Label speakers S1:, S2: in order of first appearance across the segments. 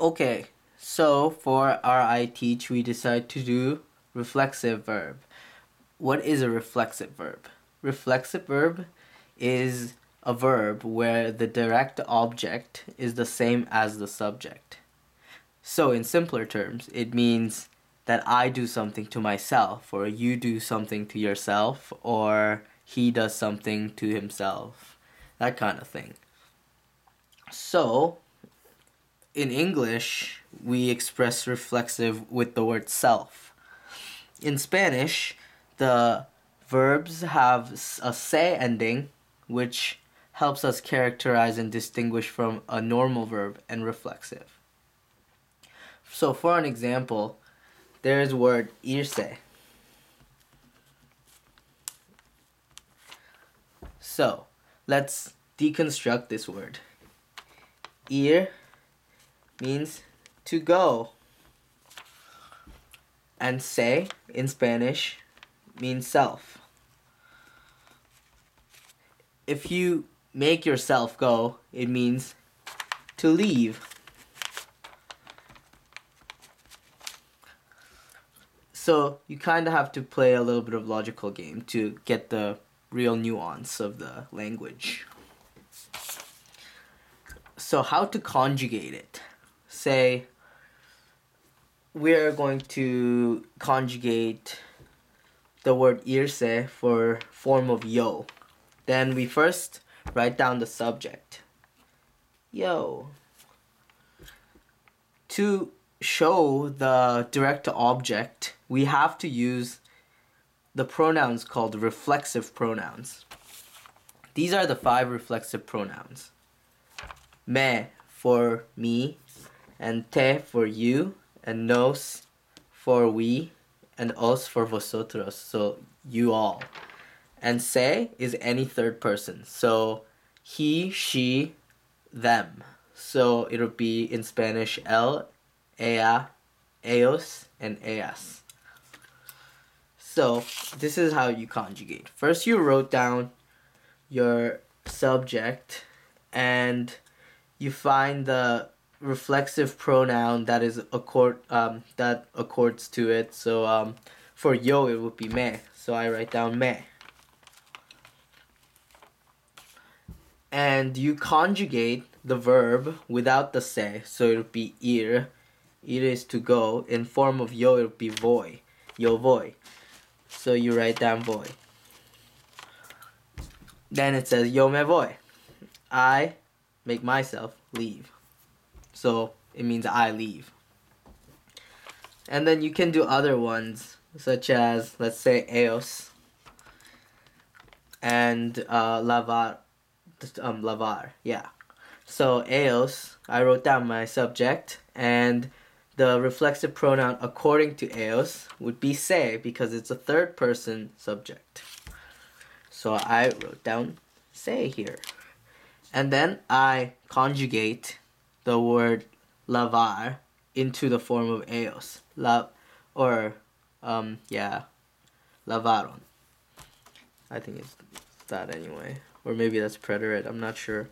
S1: Okay, so for our iteach, we decide to do reflexive verb. What is a reflexive verb? Reflexive verb is a verb where the direct object is the same as the subject. So in simpler terms, it means that I do something to myself, or you do something to yourself, or he does something to himself, that kind of thing. So in English, we express reflexive with the word self. In Spanish, the verbs have a se ending, which helps us characterize and distinguish from a normal verb and reflexive. So for an example, there's word irse. So let's deconstruct this word. Ir means to go, and se in Spanish means self. If you make yourself go, it means to leave. So you kind of have to play a little bit of logical game to get the real nuance of the language. So how to conjugate it? Say we're going to conjugate the word irse for form of yo. Then we first write down the subject. Yo. To show the direct object, we have to use the pronouns called reflexive pronouns. These are the 5 reflexive pronouns. Me for me, and te for you, and nos for we, and os for vosotros, so you all. And se is any third person, so he, she, them. So it'll be in Spanish él, ella, ellos, and ellas. So this is how you conjugate. First you wrote down your subject and you find the reflexive pronoun that is that accords to it. So for yo it would be me. So I write down me. And you conjugate the verb without the se, so it would be ir. Ir is to go. In form of yo, it would be voy. Yo voy. So you write down voy. Then it says yo me voy. I make myself leave. So it means I leave. And then you can do other ones, such as, let's say, ellos and lavar. Lavar, yeah. So ellos, I wrote down my subject, and the reflexive pronoun according to ellos would be se, because it's a third person subject. So I wrote down se here. And then I conjugate the word lavar into the form of ellos. Lavaron. I think it's that anyway. Or maybe that's preterite, I'm not sure.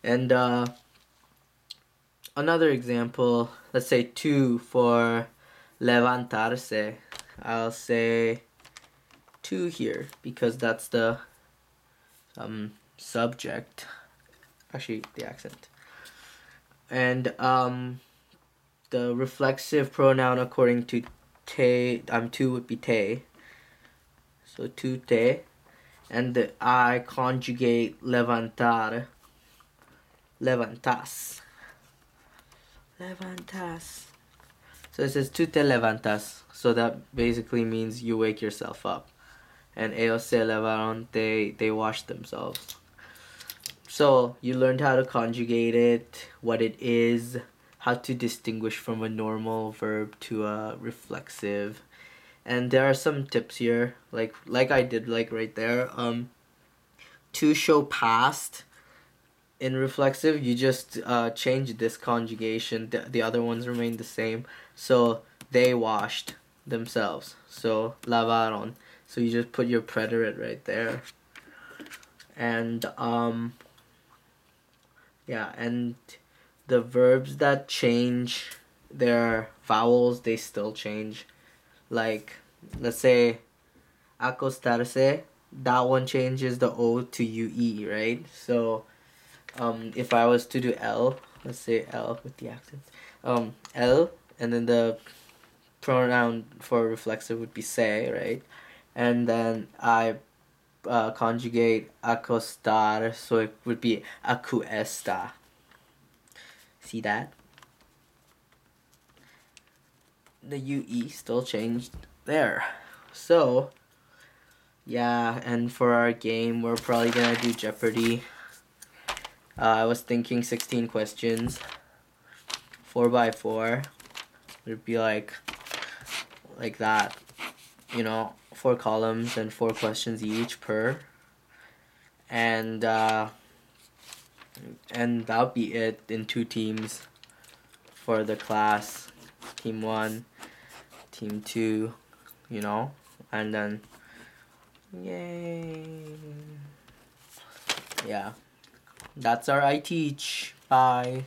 S1: And another example, let's say to for levantarse. I'll say to here because that's the subject. Actually, the accent. And the reflexive pronoun according to to would be te. So to te. And I conjugate levantar. Levantas. Levantas. So it says tú te levantas. So that basically means you wake yourself up. And ellos se levaron, they washed themselves. So you learned how to conjugate it, what it is, how to distinguish from a normal verb to a reflexive. And there are some tips here, like I did right there. To show past in reflexive, you just change this conjugation. The other ones remain the same. So they washed themselves. So lavaron. So you just put your preterite right there. And yeah, and the verbs that change their vowels, they still change. Like, let's say acostarse, that one changes the O to UE, right? So if I was to do L, let's say L with the accent, L, and then the pronoun for reflexive would be se, right? And then I conjugate acostar, so it would be acuesta. See that? The UE still changed there. So, yeah, and for our game, we're probably gonna do Jeopardy. I was thinking 16 questions, 4x4. It'd be like that, 4 columns and 4 questions each per. And that'll be it in 2 teams for the class. Team 1, team 2, and then yay. Yeah. That's our iteach. Bye.